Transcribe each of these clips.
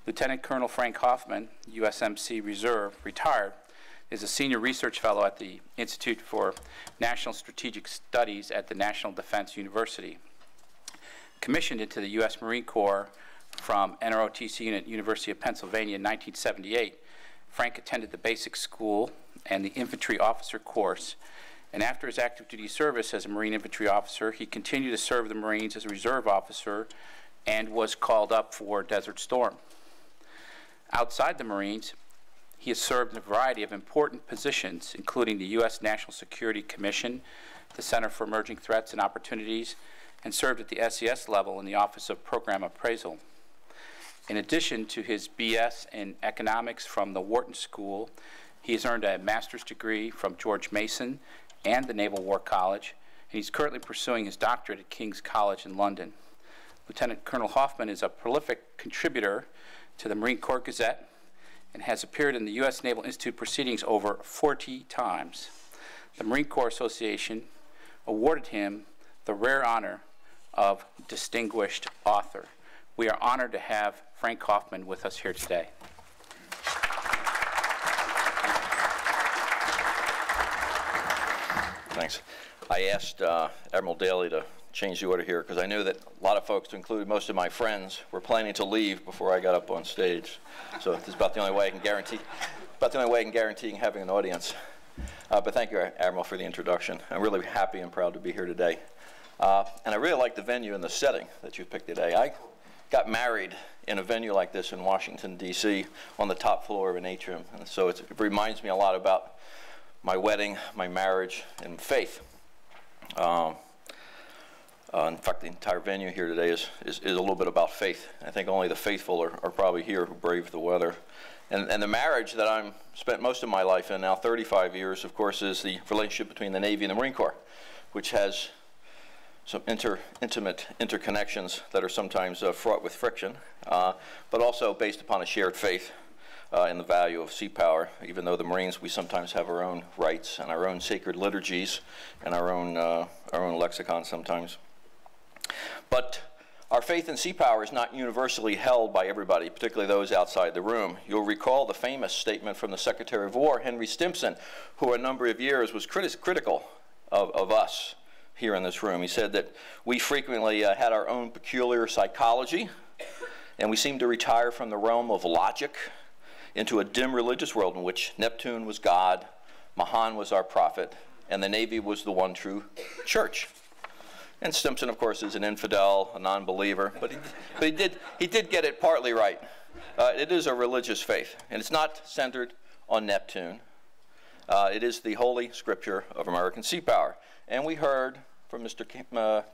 Lieutenant Colonel Frank Hoffman, USMC Reserve, retired, is a senior research fellow at the Institute for National Strategic Studies at the National Defense University. Commissioned into the U.S. Marine Corps from NROTC Unit, University of Pennsylvania in 1978, Frank attended the basic school and the infantry officer course, and after his active duty service as a Marine infantry officer, he continued to serve the Marines as a reserve officer and was called up for Desert Storm. Outside the Marines, he has served in a variety of important positions, including the U.S. National Security Commission, the Center for Emerging Threats and Opportunities, and served at the SES level in the Office of Program Appraisal. In addition to his BS in economics from the Wharton School, he has earned a master's degree from George Mason and the Naval War College, and he's currently pursuing his doctorate at King's College in London. Lieutenant Colonel Hoffman is a prolific contributor to the Marine Corps Gazette and has appeared in the U.S. Naval Institute proceedings over 40 times. The Marine Corps Association awarded him the rare honor of Distinguished Author. We are honored to have Frank Hoffman with us here today. Thanks. I asked Admiral Daly to change the order here because I knew that a lot of folks, including most of my friends, were planning to leave before I got up on stage. So this is about the only way I can guarantee having an audience. But thank you, Admiral, for the introduction. I'm really happy and proud to be here today. And I really like the venue and the setting that you picked today. I got married in a venue like this in Washington, D.C. on the top floor of an atrium. And so it reminds me a lot about my wedding, my marriage, and faith. In fact, the entire venue here today is a little bit about faith. I think only the faithful are probably here who brave the weather. And the marriage that I've spent most of my life in, now 35 years, of course, is the relationship between the Navy and the Marine Corps, which has some intimate interconnections that are sometimes fraught with friction, but also based upon a shared faith in the value of sea power. Even though the Marines, we sometimes have our own rites and our own sacred liturgies and our own lexicon sometimes. But our faith in sea power is not universally held by everybody, particularly those outside the room. You'll recall the famous statement from the Secretary of War, Henry Stimson, who a number of years was critical of us here in this room. He said that we frequently had our own peculiar psychology, and we seemed to retire from the realm of logic into a dim religious world in which Neptune was God, Mahan was our prophet, and the Navy was the one true church. And Stimson, of course, is an infidel, a non-believer, but he did get it partly right. It is a religious faith, and it's not centered on Neptune. It is the holy scripture of American sea power. And we heard from Mr.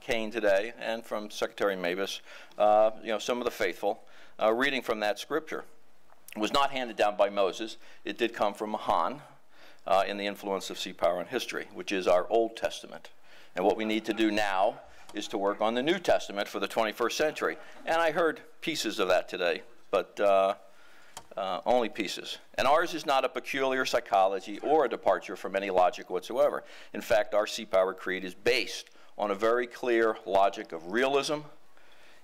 Kane today and from Secretary Mavis, some of the faithful, reading from that scripture. It was not handed down by Moses. It did come from Mahan in the influence of sea power in history, which is our Old Testament. And what we need to do now is to work on the New Testament for the 21st century. And I heard pieces of that today, but only pieces. And ours is not a peculiar psychology or a departure from any logic whatsoever. In fact, our sea power creed is based on a very clear logic of realism,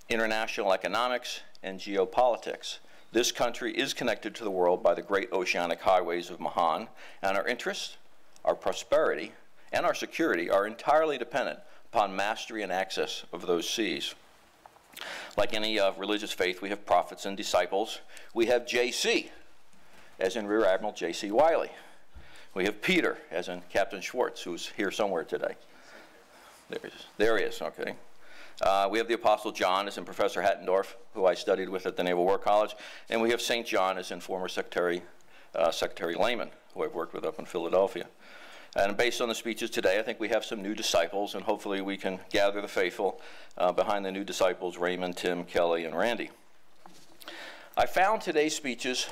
international economics, and geopolitics. This country is connected to the world by the great oceanic highways of Mahan, and our interests, our prosperity, and our security are entirely dependent upon mastery and access of those seas. Like any religious faith, we have prophets and disciples. We have JC, as in Rear Admiral J.C. Wiley. We have Peter, as in Captain Schwartz, who's here somewhere today. There he is, okay. We have the Apostle John, as in Professor Hattendorf, who I studied with at the Naval War College. And we have St. John, as in former Secretary Lehman, who I've worked with up in Philadelphia. And based on the speeches today, I think we have some new disciples, and hopefully we can gather the faithful behind the new disciples, Raymond, Tim, Kelly, and Randy. I found today's speeches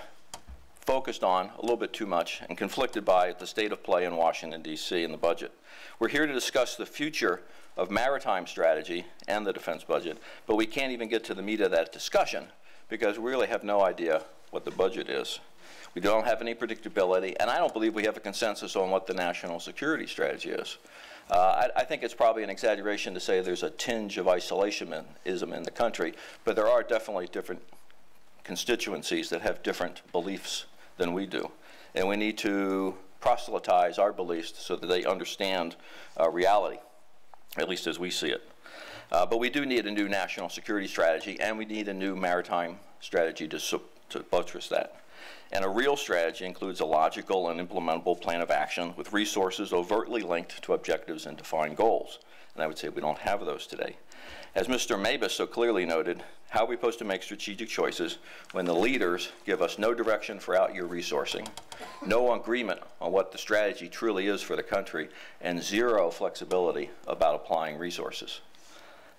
focused on a little bit too much and conflicted by the state of play in Washington, D.C. and the budget. We're here to discuss the future of maritime strategy and the defense budget, but we can't even get to the meat of that discussion because we really have no idea what the budget is. We don't have any predictability, and I don't believe we have a consensus on what the national security strategy is. I think it's probably an exaggeration to say there's a tinge of isolationism in the country, but there are definitely different constituencies that have different beliefs than we do. And we need to proselytize our beliefs so that they understand reality, at least as we see it. But we do need a new national security strategy, and we need a new maritime strategy to buttress that. And a real strategy includes a logical and implementable plan of action with resources overtly linked to objectives and defined goals. And I would say we don't have those today. As Mr. Mabus so clearly noted, how are we supposed to make strategic choices when the leaders give us no direction for out-year resourcing, no agreement on what the strategy truly is for the country, and zero flexibility about applying resources?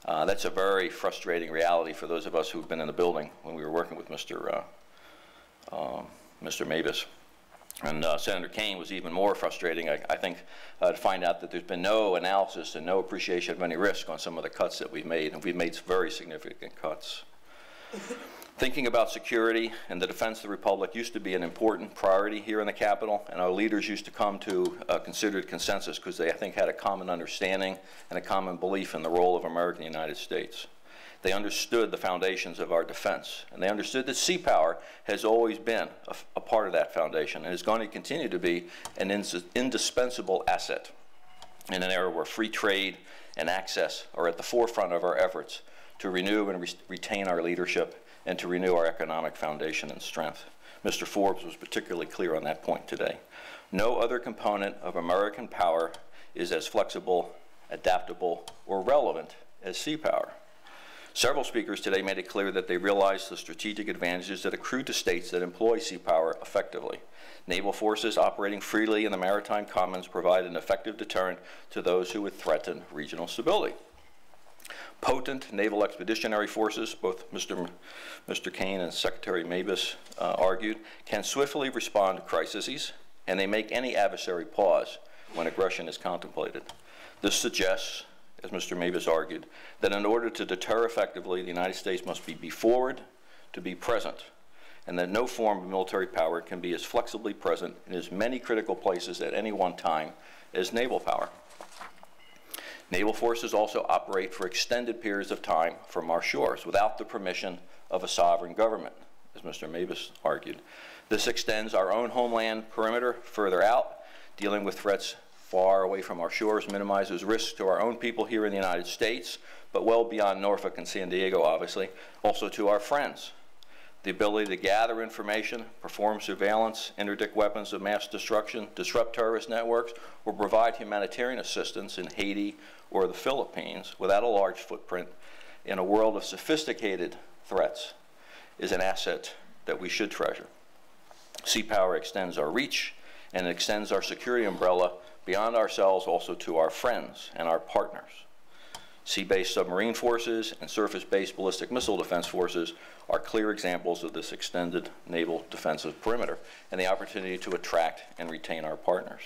That's a very frustrating reality for those of us who've been in the building when we were working with Mr. Mabus. And Senator Kane was even more frustrating, I think, to find out that there's been no analysis and no appreciation of any risk on some of the cuts that we've made, and we've made some very significant cuts. Thinking about security and the defense of the Republic used to be an important priority here in the Capitol, and our leaders used to come to a considered consensus because they, I think, had a common understanding and a common belief in the role of America in the United States. They understood the foundations of our defense, and they understood that sea power has always been a part of that foundation and is going to continue to be an indispensable asset in an era where free trade and access are at the forefront of our efforts to renew and retain our leadership and to renew our economic foundation and strength. Mr. Forbes was particularly clear on that point today. No other component of American power is as flexible, adaptable, or relevant as sea power. Several speakers today made it clear that they realize the strategic advantages that accrue to states that employ sea power effectively. Naval forces operating freely in the maritime commons provide an effective deterrent to those who would threaten regional stability. Potent naval expeditionary forces, both Mr. Kane and Secretary Mabus argued, can swiftly respond to crises, and they make any adversary pause when aggression is contemplated. This suggests, as Mr. Mabus argued, that in order to deter effectively, the United States must be forward to be present, and that no form of military power can be as flexibly present in as many critical places at any one time as naval power. Naval forces also operate for extended periods of time from our shores without the permission of a sovereign government, as Mr. Mabus argued. This extends our own homeland perimeter further out, dealing with threats far away from our shores, minimizes risks to our own people here in the United States, but well beyond Norfolk and San Diego, obviously, also to our friends. The ability to gather information, perform surveillance, interdict weapons of mass destruction, disrupt terrorist networks, or provide humanitarian assistance in Haiti or the Philippines without a large footprint in a world of sophisticated threats is an asset that we should treasure. Sea power extends our reach and it extends our security umbrella beyond ourselves also to our friends and our partners. Sea-based submarine forces and surface-based ballistic missile defense forces are clear examples of this extended naval defensive perimeter and the opportunity to attract and retain our partners.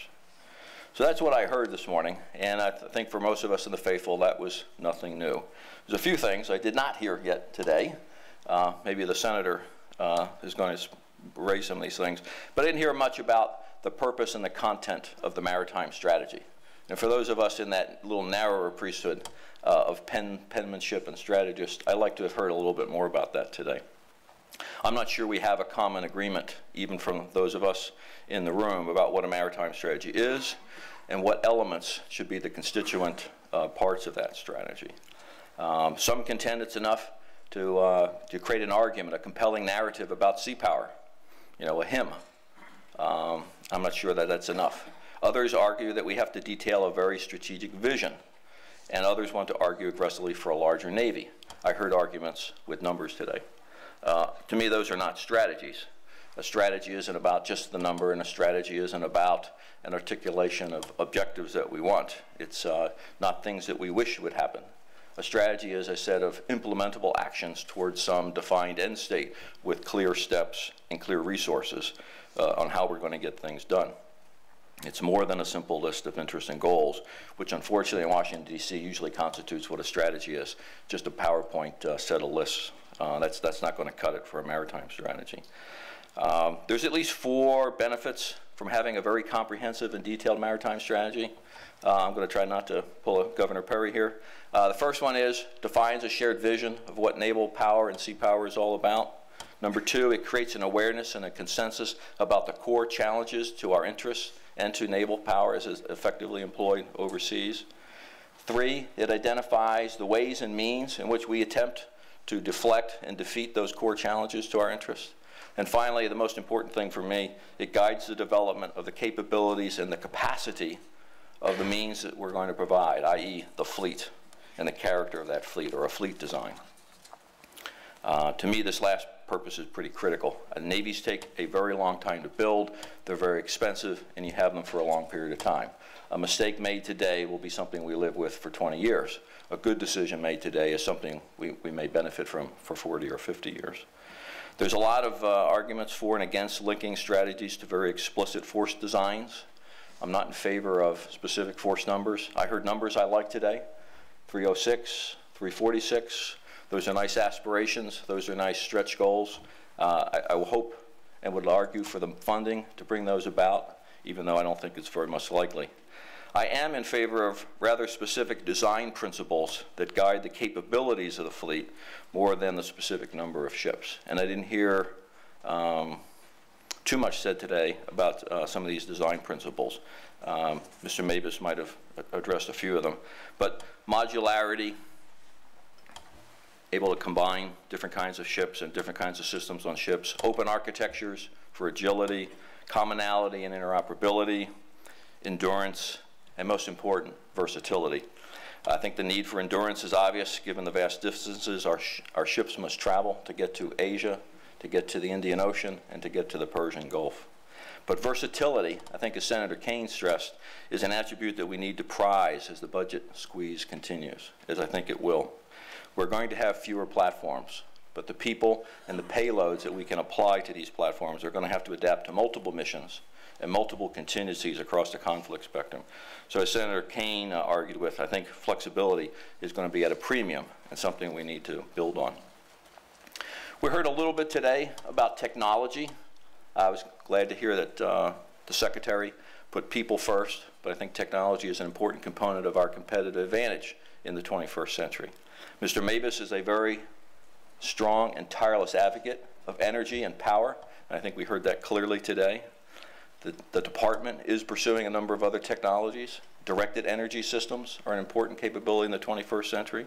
So that's what I heard this morning, and I think for most of us in the faithful, that was nothing new. There's a few things I did not hear yet today. Maybe the senator is going to raise some of these things, but I didn't hear much about the purpose and the content of the maritime strategy. And for those of us in that little narrower priesthood of penmanship and strategists, I'd like to have heard a little bit more about that today. I'm not sure we have a common agreement, even from those of us in the room, about what a maritime strategy is and what elements should be the constituent parts of that strategy. Some contend it's enough to create an argument, a compelling narrative about sea power, you know, a hymn. I'm not sure that that's enough. Others argue that we have to detail a very strategic vision, and others want to argue aggressively for a larger Navy. I heard arguments with numbers today. To me, those are not strategies. A strategy isn't about just the number, and a strategy isn't about an articulation of objectives that we want. It's not things that we wish would happen. A strategy is a set of implementable actions towards some defined end state with clear steps and clear resources on how we're going to get things done. It's more than a simple list of interests and goals, which unfortunately in Washington, D.C. usually constitutes what a strategy is, just a PowerPoint set of lists. That's not going to cut it for a maritime strategy. There's at least 4 benefits from having a very comprehensive and detailed maritime strategy. I'm going to try not to pull a Governor Perry here. The first one is defines a shared vision of what naval power and sea power is all about. Number two, it creates an awareness and a consensus about the core challenges to our interests and to naval power as is effectively employed overseas. Three, it identifies the ways and means in which we attempt to deflect and defeat those core challenges to our interests. And finally, the most important thing for me, it guides the development of the capabilities and the capacity of the means that we're going to provide, i.e. the fleet and the character of that fleet, or a fleet design. To me, this last purpose is pretty critical. Navies take a very long time to build, they're very expensive, and you have them for a long period of time. A mistake made today will be something we live with for 20 years. A good decision made today is something we may benefit from for 40 or 50 years. There's a lot of arguments for and against linking strategies to very explicit force designs. I'm not in favor of specific force numbers. I heard numbers I like today, 306, 346. Those are nice aspirations. Those are nice stretch goals. I will hope and would argue for the funding to bring those about, even though I don't think it's very much likely. I am in favor of rather specific design principles that guide the capabilities of the fleet more than the specific number of ships. And I didn't hear too much said today about some of these design principles. Mr. Mavis might have addressed a few of them. But modularity, able to combine different kinds of ships and different kinds of systems on ships, open architectures for agility, commonality and interoperability, endurance, and most important, versatility. I think the need for endurance is obvious given the vast distances our ships must travel to get to Asia, to get to the Indian Ocean, and to get to the Persian Gulf. But versatility, I think as Senator Kane stressed, is an attribute that we need to prize as the budget squeeze continues, as I think it will. We're going to have fewer platforms, but the people and the payloads that we can apply to these platforms are going to have to adapt to multiple missions and multiple contingencies across the conflict spectrum. So as Senator Kane argued with, I think flexibility is going to be at a premium and something we need to build on. We heard a little bit today about technology. I was glad to hear that the Secretary put people first, but I think technology is an important component of our competitive advantage in the 21st century. Mr. Mavis is a very strong and tireless advocate of energy and power, and I think we heard that clearly today. The department is pursuing a number of other technologies. Directed energy systems are an important capability in the 21st century.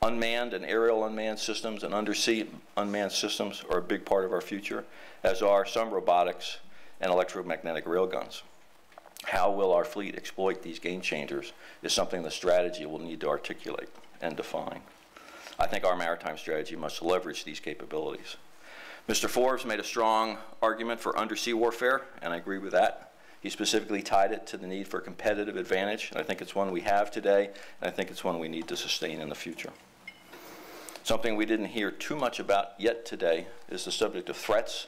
Unmanned and aerial unmanned systems and undersea unmanned systems are a big part of our future, as are some robotics and electromagnetic railguns. How will our fleet exploit these game changers is something the strategy will need to articulate and define. I think our maritime strategy must leverage these capabilities. Mr. Forbes made a strong argument for undersea warfare, and I agree with that. He specifically tied it to the need for competitive advantage, and I think it's one we have today, and I think it's one we need to sustain in the future. Something we didn't hear too much about yet today is the subject of threats.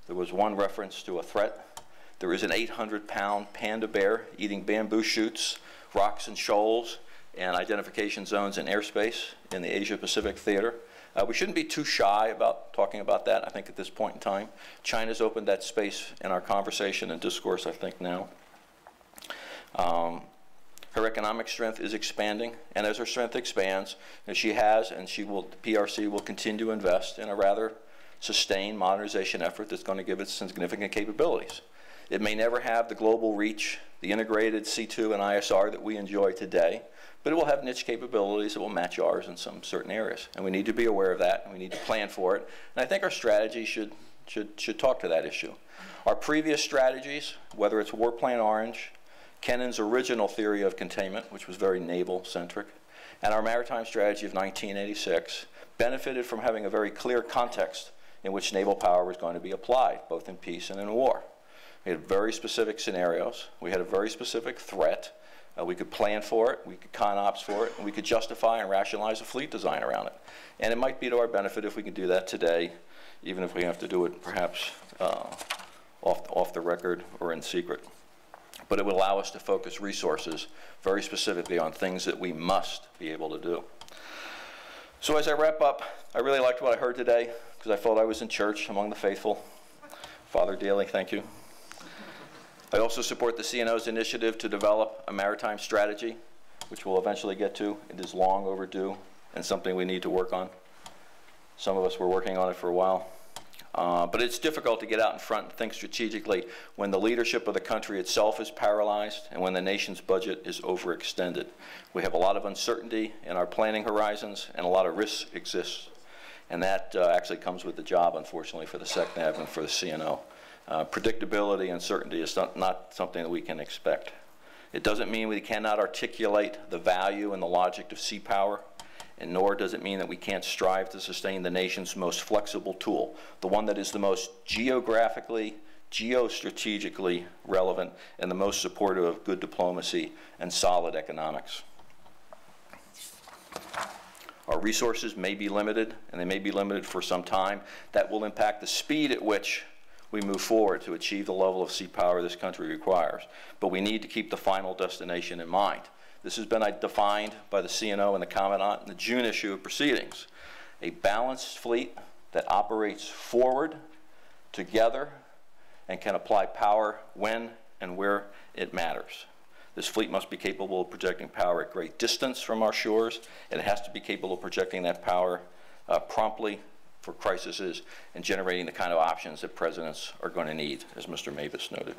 There was one reference to a threat. There is an 800-pound panda bear eating bamboo shoots, rocks and shoals, and identification zones in airspace in the Asia-Pacific theater. We shouldn't be too shy about talking about that, I think, at this point in time. China's opened that space in our conversation and discourse, I think, now. Her economic strength is expanding, and as her strength expands, as she has, and PRC will continue to invest in a rather sustained modernization effort that's going to give it significant capabilities. It may never have the global reach, the integrated C2 and ISR that we enjoy today, but it will have niche capabilities that will match ours in some certain areas. And we need to be aware of that, and we need to plan for it. And I think our strategy should talk to that issue. Our previous strategies, whether it's Warplane Orange, Kennan's original theory of containment, which was very naval-centric, and our maritime strategy of 1986, benefited from having a very clear context in which naval power was going to be applied, both in peace and in war. We had very specific scenarios. We had a very specific threat. We could plan for it, we could con ops for it, and we could justify and rationalize a fleet design around it. And it might be to our benefit if we can do that today, even if we have to do it perhaps off the record or in secret. But it would allow us to focus resources very specifically on things that we must be able to do. So as I wrap up, I really liked what I heard today because I felt I was in church among the faithful. Father Daly, thank you. I also support the CNO's initiative to develop a maritime strategy, which we'll eventually get to. It is long overdue and something we need to work on. Some of us were working on it for a while. But it's difficult to get out in front and think strategically when the leadership of the country itself is paralyzed and when the nation's budget is overextended. We have a lot of uncertainty in our planning horizons and a lot of risks exist. And that actually comes with the job, unfortunately, for the SECNAV and for the CNO. Predictability and certainty is not something that we can expect. It doesn't mean we cannot articulate the value and the logic of sea power, and nor does it mean that we can't strive to sustain the nation's most flexible tool, the one that is the most geographically, geostrategically relevant, and the most supportive of good diplomacy and solid economics. Our resources may be limited, and they may be limited for some time. That will impact the speed at which we move forward to achieve the level of sea power this country requires. But we need to keep the final destination in mind. This has been defined by the CNO and the Commandant in the June issue of Proceedings. A balanced fleet that operates forward, together, and can apply power when and where it matters. This fleet must be capable of projecting power at great distance from our shores, and it has to be capable of projecting that power promptly for crises and generating the kind of options that presidents are going to need, as Mr. Mavis noted.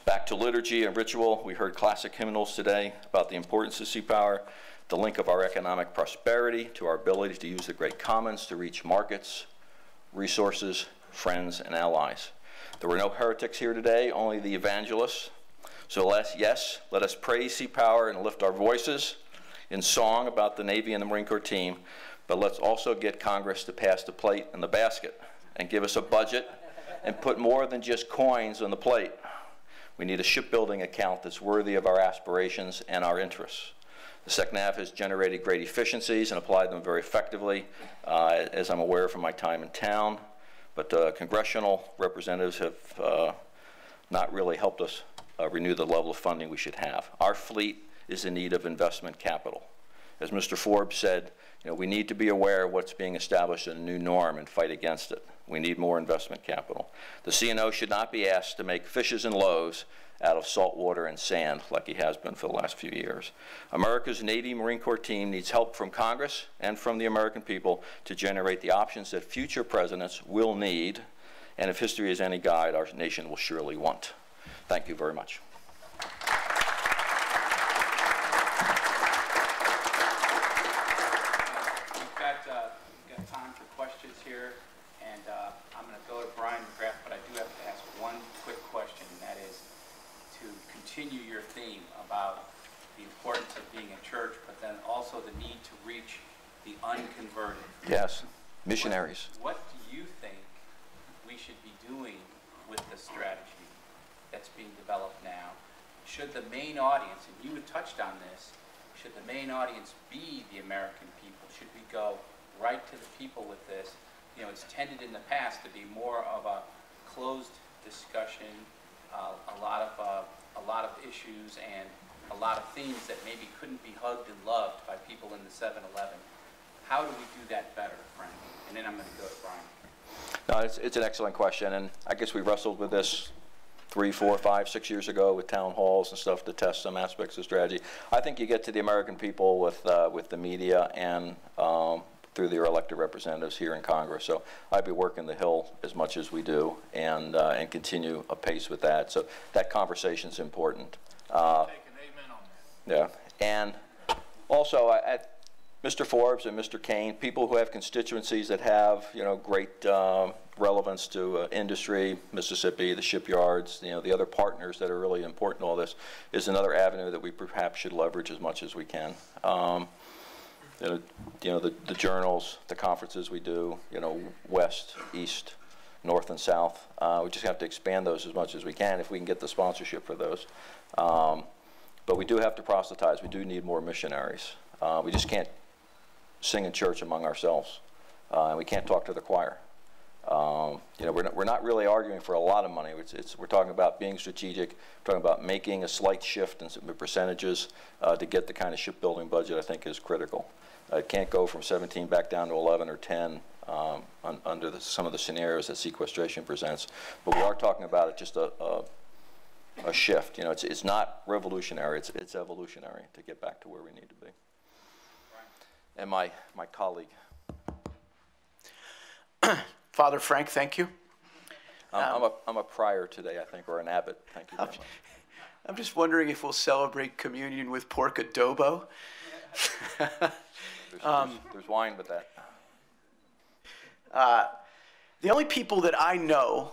Back to liturgy and ritual, we heard classic hymnals today about the importance of sea power, the link of our economic prosperity to our ability to use the great commons to reach markets, resources, friends, and allies. There were no heretics here today, only the evangelists. So yes, let us praise sea power and lift our voices in song about the Navy and the Marine Corps team, but let's also get Congress to pass the plate and the basket and give us a budget and put more than just coins on the plate. We need a shipbuilding account that's worthy of our aspirations and our interests. The SECNAV has generated great efficiencies and applied them very effectively, as I'm aware from my time in town, but congressional representatives have not really helped us renew the level of funding we should have. Our fleet is in need of investment capital. As Mr. Forbes said, we need to be aware of what's being established in a new norm and fight against it. We need more investment capital. The CNO should not be asked to make fishes and loaves out of salt water and sand like he has been for the last few years. America's Navy Marine Corps team needs help from Congress and from the American people to generate the options that future presidents will need, and if history is any guide, our nation will surely want. Thank you very much. We've got time for questions here, and I'm going to go to Brian McGrath, but I do have to ask one quick question, and that is to continue your theme about the importance of being a church, but then also the need to reach the unconverted. Yes, missionaries. What do you think we should be doing with the strategy that's being developed now? Should the main audience, and you had touched on this, should the main audience be the American people? Should we go right to the people with this? It's tended in the past to be more of a closed discussion, a lot of issues and a lot of themes that maybe couldn't be hugged and loved by people in the 7-Eleven. How do we do that better, Frank? And then I'm going to go to Brian. No, it's an excellent question, and I guess we wrestled with this 3, 4, 5, 6 years ago with town halls and stuff to test some aspects of strategy. I think you get to the American people with the media and through their elected representatives here in Congress. So I'd be working the Hill as much as we do and continue apace with that. So that conversation's important. Take an amen on that. Yeah, and also Mr. Forbes and Mr. Kane, people who have constituencies that have great relevance to industry, Mississippi, the shipyards, the other partners that are really important in all this, is another avenue that we perhaps should leverage as much as we can. The journals, the conferences we do, west, east, north, and south. We just have to expand those as much as we can if we can get the sponsorship for those. But we do have to proselytize. We do need more missionaries. We just can't sing in church among ourselves, and we can't talk to the choir. We're not really arguing for a lot of money. We're talking about being strategic, talking about making a slight shift in some percentages to get the kind of shipbuilding budget I think is critical. It can't go from 17 back down to 11 or 10 under some of the scenarios that sequestration presents. But we are talking about just a shift. It's not revolutionary. It's evolutionary to get back to where we need to be. And my colleague. Father Frank, thank you. I'm a prior today, I think, or an abbot. Thank you very much. I'm just wondering if we'll celebrate communion with pork adobo. There's wine with that. The only people that I know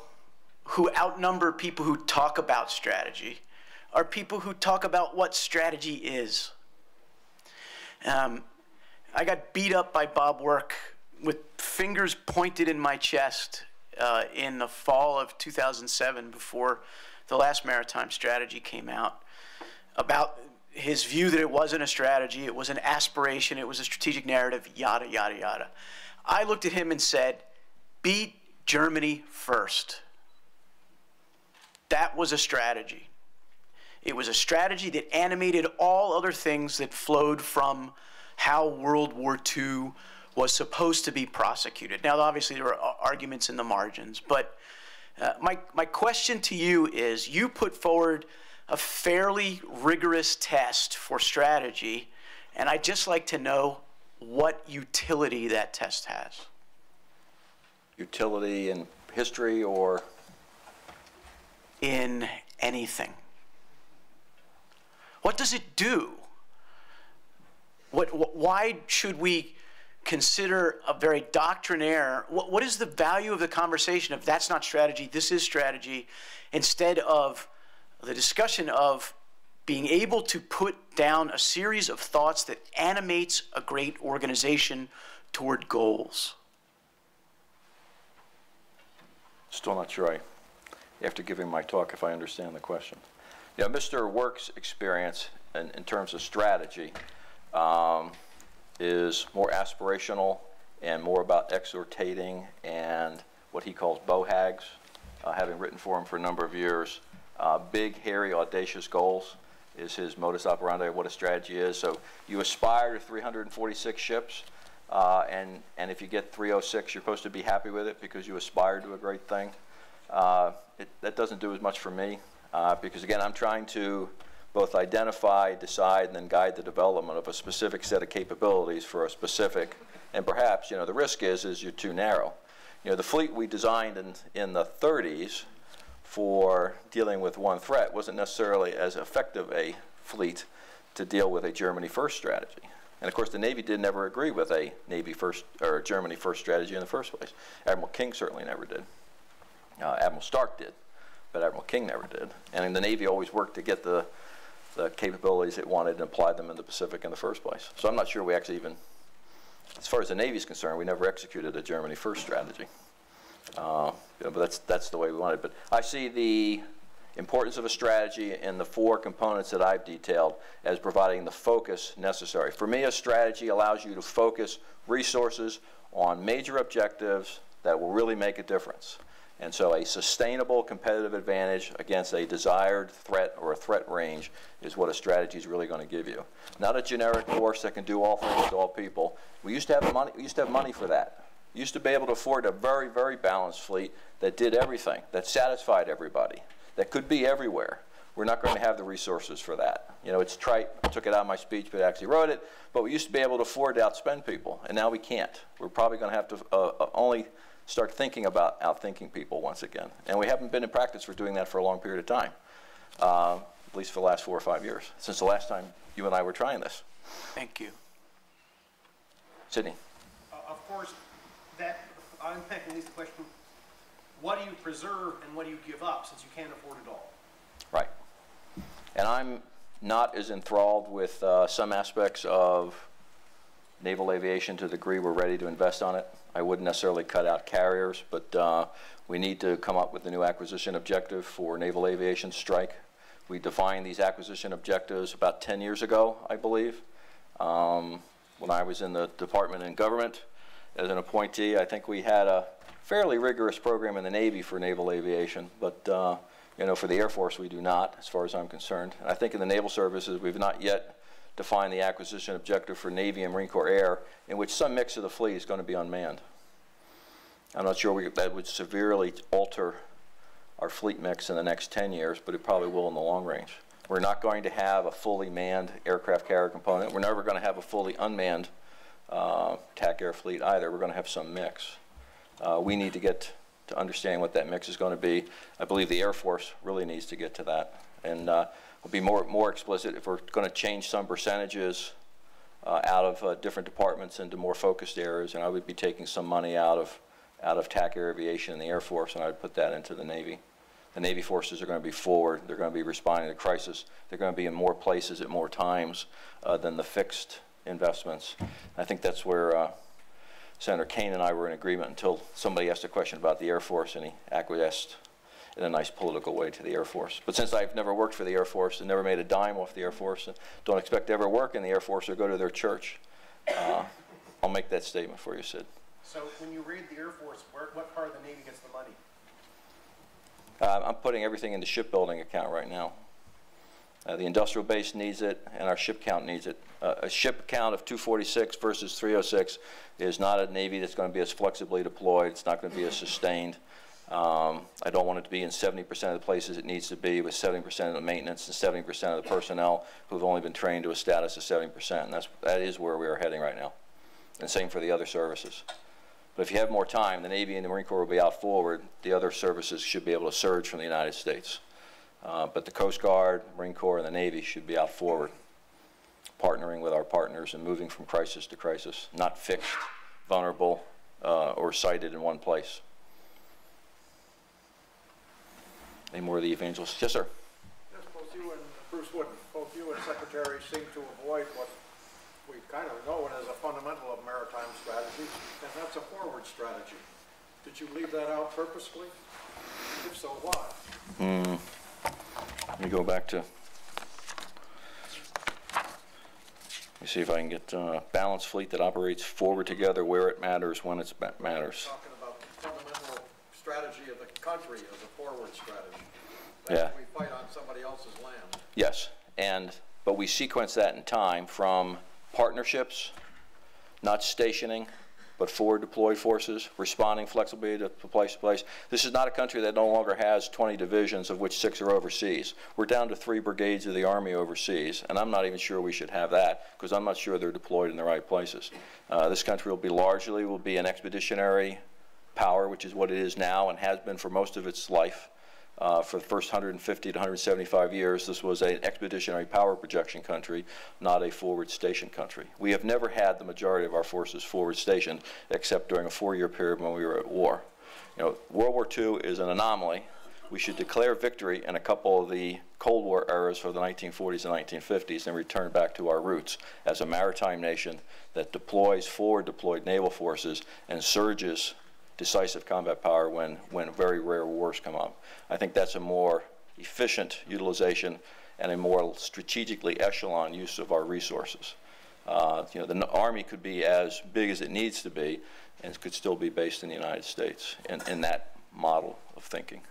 who outnumber people who talk about strategy are people who talk about what strategy is. I got beat up by Bob Work with fingers pointed in my chest in the fall of 2007 before the last maritime strategy came out, about his view that it wasn't a strategy, it was an aspiration, it was a strategic narrative, yada, yada, yada. I looked at him and said, beat Germany first. That was a strategy. It was a strategy that animated all other things that flowed from how World War II was supposed to be prosecuted. Now, obviously, there were arguments in the margins, but my question to you is, you put forward a fairly rigorous test for strategy, and I'd just like to know what utility that test has. Utility in history or? In anything. What does it do? Why should we consider a very doctrinaire, what is the value of the conversation of that's not strategy, this is strategy, instead of the discussion of being able to put down a series of thoughts that animates a great organization toward goals? Still not sure after giving my talk, if I understand the question. Yeah, Mr. Work's experience in terms of strategy is more aspirational and more about exhortating and what he calls BOHAGs, having written for him for a number of years. Big, hairy, audacious goals is his modus operandi of what a strategy is. So you aspire to 346 ships, and if you get 306, you're supposed to be happy with it because you aspire to a great thing. That doesn't do as much for me because, again, I'm trying to both identify, decide, and then guide the development of a specific set of capabilities for a specific, and perhaps, the risk is you're too narrow. The fleet we designed in the 30s for dealing with one threat wasn't necessarily as effective a fleet to deal with a Germany first strategy. And of course, the Navy did never agree with a Navy first or Germany first strategy in the first place. Admiral King certainly never did. Admiral Stark did, but Admiral King never did. And the Navy always worked to get the capabilities it wanted and applied them in the Pacific in the first place. So I'm not sure we actually even, as far as the Navy is concerned, we never executed a Germany first strategy. But that's the way we wanted. But I see the importance of a strategy in the 4 components that I've detailed as providing the focus necessary. For me, a strategy allows you to focus resources on major objectives that will really make a difference. And so a sustainable competitive advantage against a desired threat or a threat range is what a strategy is really going to give you. Not a generic force that can do all things to all people. We used to have money. We used to have money for that. We used to be able to afford a very, very balanced fleet that did everything, that satisfied everybody, that could be everywhere. We're not going to have the resources for that. It's trite. I took it out of my speech, but I actually wrote it. But we used to be able to afford to outspend people, and now we can't. We're probably going to have to only start thinking about outthinking people once again. And we haven't been in practice for doing that for a long period of time, at least for the last 4 or 5 years, since the last time you and I were trying this. Thank you. Sydney. Of course, I'm picking at least the question, what do you preserve and what do you give up since you can't afford it all? Right. And I'm not as enthralled with some aspects of naval aviation to the degree we're ready to invest on it. I wouldn't necessarily cut out carriers, but we need to come up with a new acquisition objective for naval aviation strike. We defined these acquisition objectives about 10 years ago, I believe. When I was in the department in government as an appointee, I think we had a fairly rigorous program in the Navy for naval aviation, but for the Air Force we do not, as far as I'm concerned. And I think in the naval services we've not yet defined the acquisition objective for Navy and Marine Corps Air, in which some mix of the fleet is going to be unmanned. I'm not sure that would severely alter our fleet mix in the next 10 years, but it probably will in the long range. We're not going to have a fully manned aircraft carrier component. We're never going to have a fully unmanned TAC air fleet either. We're going to have some mix. We need to get to understand what that mix is going to be. I believe the Air Force really needs to get to that. And we'll be more explicit if we're going to change some percentages out of different departments into more focused areas, and I would be taking some money out of TAC Air Aviation and the Air Force, and I would put that into the Navy. The Navy forces are going to be forward. They're going to be responding to crisis. They're going to be in more places at more times than the fixed investments. I think that's where Senator Kane and I were in agreement until somebody asked a question about the Air Force, and he acquiesced in a nice political way to the Air Force. But since I've never worked for the Air Force and never made a dime off the Air Force and don't expect to ever work in the Air Force or go to their church, I'll make that statement for you, Sid. So when you raid the Air Force, what part of the Navy gets the money? I'm putting everything in the shipbuilding account right now. The industrial base needs it, and our ship count needs it. A ship count of 246 versus 306 is not a Navy that's going to be as flexibly deployed. It's not going to be as sustained. I don't want it to be in 70% of the places it needs to be, with 70% of the maintenance and 70% of the personnel who've only been trained to a status of 70%. And that is where we are heading right now. And same for the other services. But if you have more time, the Navy and the Marine Corps will be out forward. The other services should be able to surge from the United States. But the Coast Guard, Marine Corps, and the Navy should be out forward, partnering with our partners and moving from crisis to crisis, not fixed, vulnerable, or sited in one place. Any more of the evangelists? Yes, sir. Yes, both you and Bruce Wooden, both you and Secretary seem to avoid what we kind of know as a fundamental of maritime strategy, and that's a forward strategy. Did you leave that out purposely? If so, why? Let me go back to, let me see if I can get a balanced fleet that operates forward together where it matters, when it matters. Talking about the fundamental strategy of the country as a forward strategy. Yeah. We fight on somebody else's land. Yes, but we sequence that in time from partnerships, not stationing, but forward deployed forces, responding flexibly to place to place. This is not a country that no longer has 20 divisions, of which 6 are overseas. We're down to 3 brigades of the Army overseas, and I'm not even sure we should have that, because I'm not sure they're deployed in the right places. This country will be an expeditionary power, which is what it is now and has been for most of its life. For the first 150 to 175 years, this was an expeditionary power projection country, not a forward station country. We have never had the majority of our forces forward stationed, except during a 4-year period when we were at war. You know, World War II is an anomaly. We should declare victory in a couple of the Cold War eras for the 1940s and 1950s and return back to our roots as a maritime nation that deploys forward deployed naval forces and surges decisive combat power when very rare wars come up. I think that's a more efficient utilization and a more strategically echelon use of our resources. You know, the Army could be as big as it needs to be and could still be based in the United States in that model of thinking.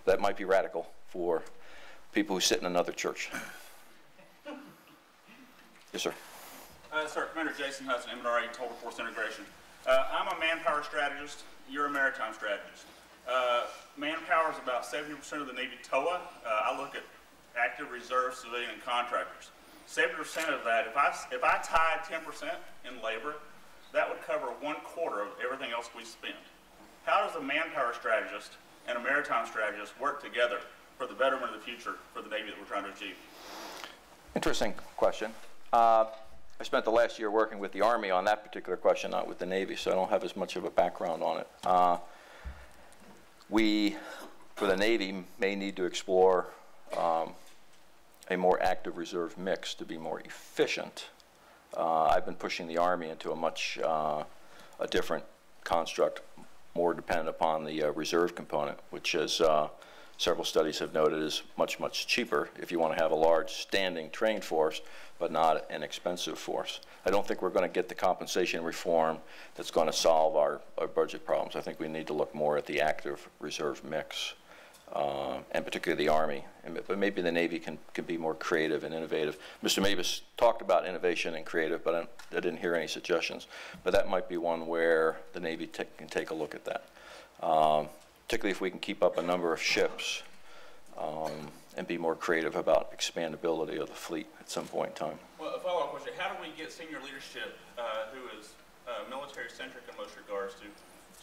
That might be radical for people who sit in another church. Yes, sir. Sir, Commander Jason Hudson, MNRA Total Force Integration. I'm a manpower strategist. You're a maritime strategist. Manpower is about 70% of the Navy TOA. I look at active reserve, civilian, and contractors. 70% of that, if I tied 10% in labor, that would cover 1/4 of everything else we spend. How does a manpower strategist and a maritime strategist work together for the betterment of the future for the Navy that we're trying to achieve? Interesting question. I spent the last year working with the Army on that particular question, not with the Navy, so I don't have as much of a background on it. We, for the Navy, may need to explore a more active reserve mix to be more efficient. I've been pushing the Army into a much a different construct, more dependent upon the reserve component, which as several studies have noted is much, much cheaper if you want to have a large standing trained force, but not an expensive force. I don't think we're going to get the compensation reform that's going to solve our budget problems. I think we need to look more at the active reserve mix, and particularly the Army. But maybe the Navy can be more creative and innovative. Mr. Mavis talked about innovation and creative, but I didn't hear any suggestions. But that might be one where the Navy can take a look at that. Particularly if we can keep up a number of ships and be more creative about expandability of the fleet at some point in time. Well, a follow-up question. How do we get senior leadership who is military-centric in most regards to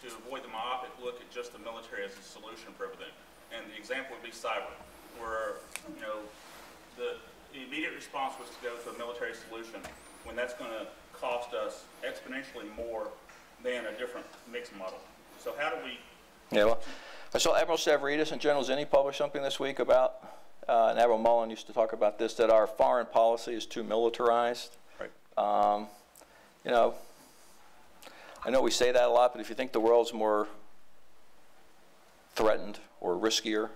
to avoid the myopic look at just the military as a solution for everything. And the example would be cyber, where, you know, the immediate response was to go to a military solution when that's going to cost us exponentially more than a different mixed model. So how do we... Yeah, well, I saw Admiral Stavridis and General Zinni publish something this week about, and Admiral Mullen used to talk about this, that our foreign policy is too militarized. Right. You know, I know we say that a lot, but if you think the world's more threatened or riskier,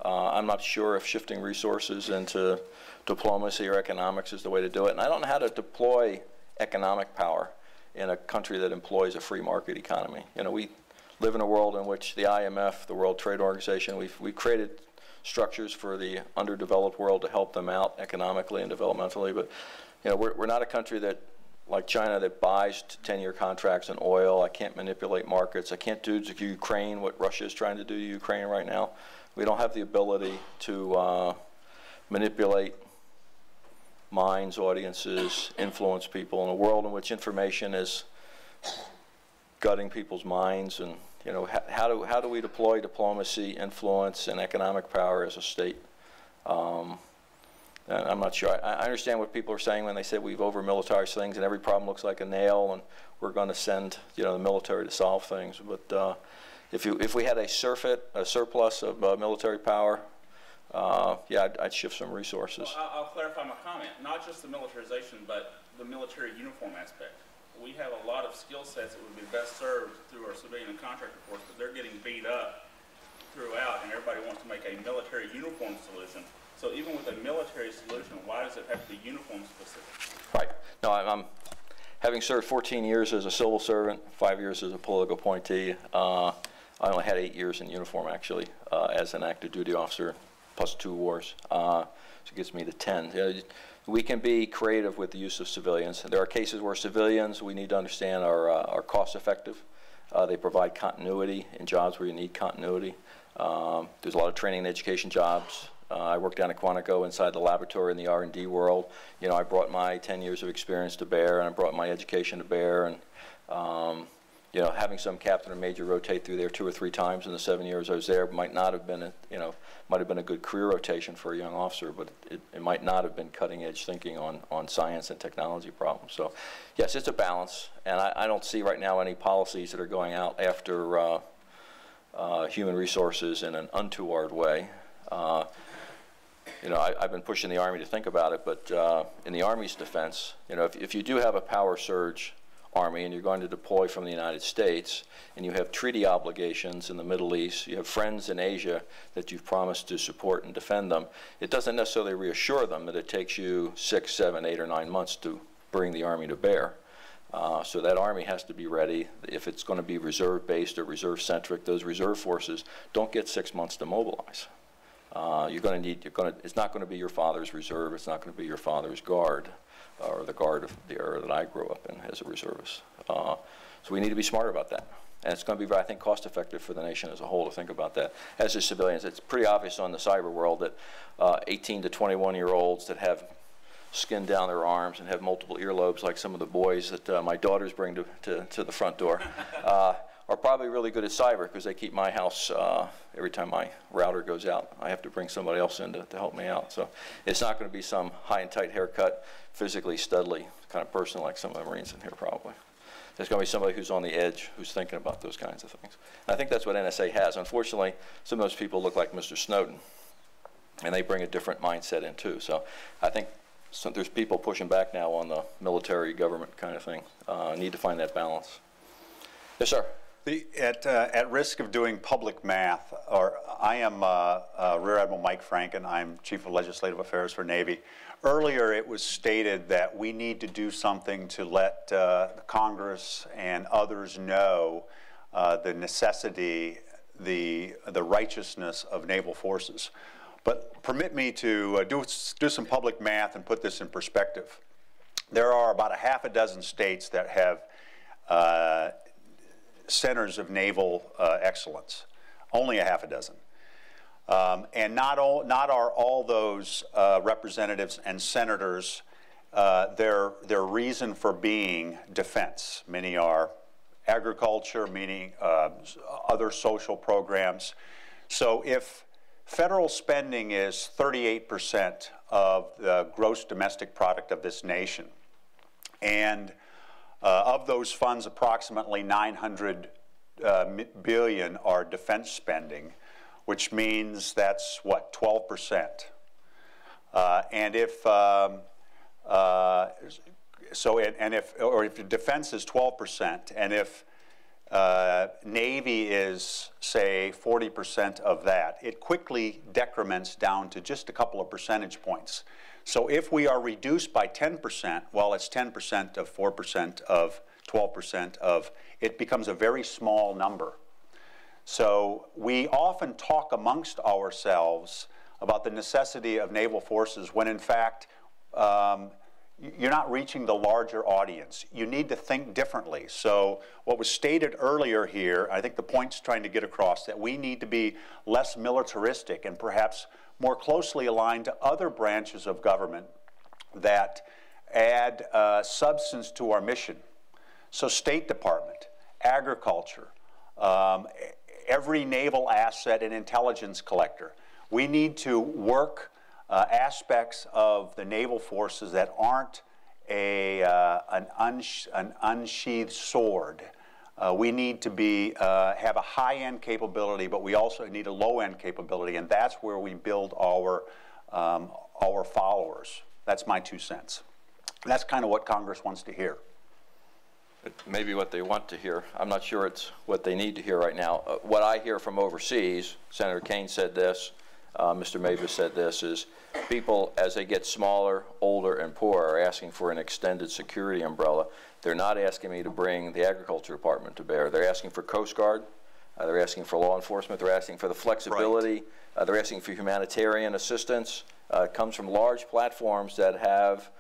I'm not sure if shifting resources into diplomacy or economics is the way to do it. And I don't know how to deploy economic power in a country that employs a free market economy. You know, we live in a world in which the IMF, the World Trade Organization, we've created structures for the underdeveloped world to help them out economically and developmentally. But, you know, we're not a country that, like China, that buys 10-year contracts in oil. I can't manipulate markets. I can't do to Ukraine what Russia is trying to do to Ukraine right now. We don't have the ability to manipulate minds, audiences, influence people in a world in which information is gutting people's minds. And, you know, how do we deploy diplomacy, influence, and economic power as a state? And I'm not sure. I understand what people are saying when they say we've over-militarized things and every problem looks like a nail and we're going to send, you know, the military to solve things. But if we had a surplus of military power, yeah, I'd shift some resources. Well, I'll clarify my comment. Not just the militarization, but the military uniform aspect. We have a lot of skill sets that would be best served through our civilian and contractor force, but they're getting beat up throughout, and everybody wants to make a military uniform solution. So even with a military solution, why does it have to be uniform specific? Right. No, I'm having served 14 years as a civil servant, 5 years as a political appointee. I only had 8 years in uniform, actually, as an active duty officer, plus 2 wars. So it gets me to 10. You know, we can be creative with the use of civilians. There are cases where civilians, we need to understand, are cost effective. They provide continuity in jobs where you need continuity. There's a lot of training and education jobs. I worked down at Quantico inside the laboratory in the R&D world. You know, I brought my 10 years of experience to bear, and I brought my education to bear. And you know, having some captain or major rotate through there 2 or 3 times in the 7 years I was there might not have been, might have been a good career rotation for a young officer, but it might not have been cutting-edge thinking on science and technology problems. So, yes, it's a balance, and I don't see right now any policies that are going out after human resources in an untoward way. You know, I've been pushing the Army to think about it, but in the Army's defense, you know, if you do have a power surge Army and you're going to deploy from the United States and you have treaty obligations in the Middle East, you have friends in Asia that you've promised to support and defend them, it doesn't necessarily reassure them that it takes you 6, 7, 8, or 9 months to bring the Army to bear. So that Army has to be ready. If it's going to be reserve-based or reserve-centric, those reserve forces don't get 6 months to mobilize. It's not going to be your father's reserve. It's not going to be your father's guard, or the guard of the era that I grew up in as a reservist. So we need to be smarter about that. And it's going to be, I think, cost-effective for the nation as a whole to think about that. As is civilians, it's pretty obvious on the cyber world that 18 to 21-year-olds that have skin down their arms and have multiple earlobes, like some of the boys that my daughters bring to the front door, are probably really good at cyber, because they keep my house, every time my router goes out, I have to bring somebody else in to help me out. So it's not going to be some high and tight haircut, physically studly kind of person like some of the Marines in here probably. There's going to be somebody who's on the edge, who's thinking about those kinds of things. And I think that's what NSA has. Unfortunately, some of those people look like Mr. Snowden, and they bring a different mindset in too. So I think there's people pushing back now on the military government kind of thing. Need to find that balance. Yes, sir. At risk of doing public math, I am Rear Admiral Mike Franken. I'm Chief of Legislative Affairs for Navy. Earlier, it was stated that we need to do something to let the Congress and others know the necessity, the righteousness of naval forces. But permit me to do some public math and put this in perspective. There are about 6 states that have centers of naval excellence, only 6. And not are all those representatives and senators, their reason for being defense. Many are agriculture, meaning other social programs. So if federal spending is 38% of the gross domestic product of this nation, and of those funds, approximately $900 billion are defense spending, which means that's what, 12%. And if if defense is 12%, and if Navy is, say, 40% of that, it quickly decrements down to just a couple of percentage points. So if we are reduced by 10%, well, it's 10% of 4% of 12% of, it becomes a very small number. So we often talk amongst ourselves about the necessity of naval forces when in fact you're not reaching the larger audience. You need to think differently. So what was stated earlier here, I think the point's trying to get across that we need to be less militaristic and perhaps more closely aligned to other branches of government that add substance to our mission. So State Department, agriculture, every naval asset and intelligence collector. We need to work aspects of the naval forces that aren't an unsheathed sword. We need to have a high-end capability, but we also need a low-end capability, and that's where we build our followers. That's my 2 cents. And that's kind of what Congress wants to hear. Maybe what they want to hear. I'm not sure it's what they need to hear right now. What I hear from overseas, Senator Kane said this, Mr. Mavis said this, is people, as they get smaller, older, and poorer, are asking for an extended security umbrella. They're not asking me to bring the Agriculture Department to bear. They're asking for Coast Guard. They're asking for law enforcement. They're asking for the flexibility. Right. They're asking for humanitarian assistance. It comes from large platforms that have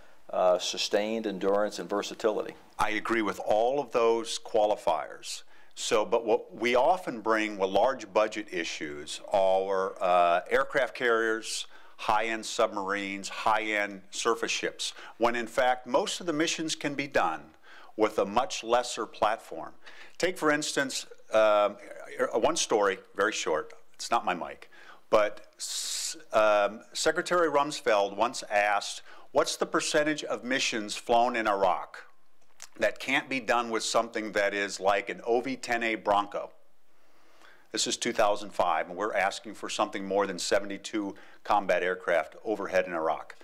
sustained endurance and versatility. I agree with all of those qualifiers. So, but what we often bring with large budget issues are aircraft carriers, high-end submarines, high-end surface ships, when in fact most of the missions can be done with a much lesser platform. Take, for instance, one story, very short, it's not my mic, but Secretary Rumsfeld once asked, what's the percentage of missions flown in Iraq that can't be done with something that is like an OV-10A Bronco? This is 2005, and we're asking for something more than 72 combat aircraft overhead in Iraq.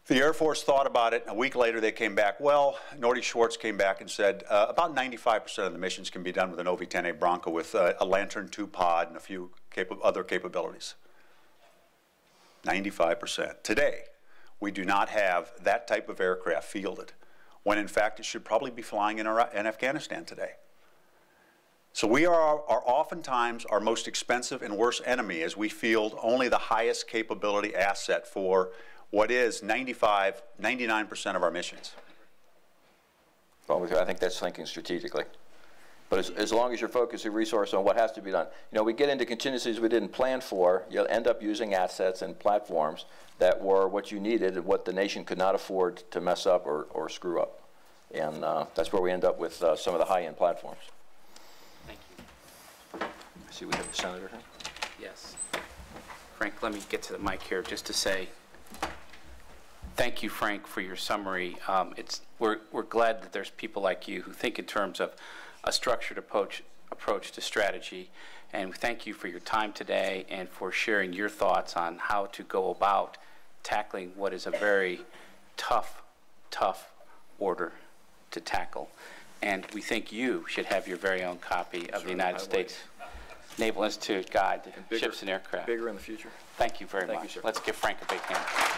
The Air Force thought about it. A week later, they came back. Well, Nordy Schwartz came back and said about 95% of the missions can be done with an OV-10A Bronco with a Lantern II pod and a few other capabilities. 95%. Today, we do not have that type of aircraft fielded, when in fact it should probably be flying in Afghanistan today. So we are oftentimes our most expensive and worst enemy, as we field only the highest capability asset for what is 99% of our missions. Well, I think that's thinking strategically. But as long as you're focusing resource on what has to be done. You know, we get into contingencies we didn't plan for, you'll end up using assets and platforms that were what you needed and what the nation could not afford to mess up or screw up. And that's where we end up with some of the high-end platforms. Thank you. I see we have the senator here. Yes. Frank, let me get to the mic here just to say thank you, Frank, for your summary. We're glad that there's people like you who think in terms of a structured approach to strategy. And we thank you for your time today and for sharing your thoughts on how to go about tackling what is a very tough order to tackle. And we think you should have your very own copy of the United States Naval Institute Guide to Ships and Aircraft. Bigger in the future. Thank you very much. You, sir. Let's give Frank a big hand.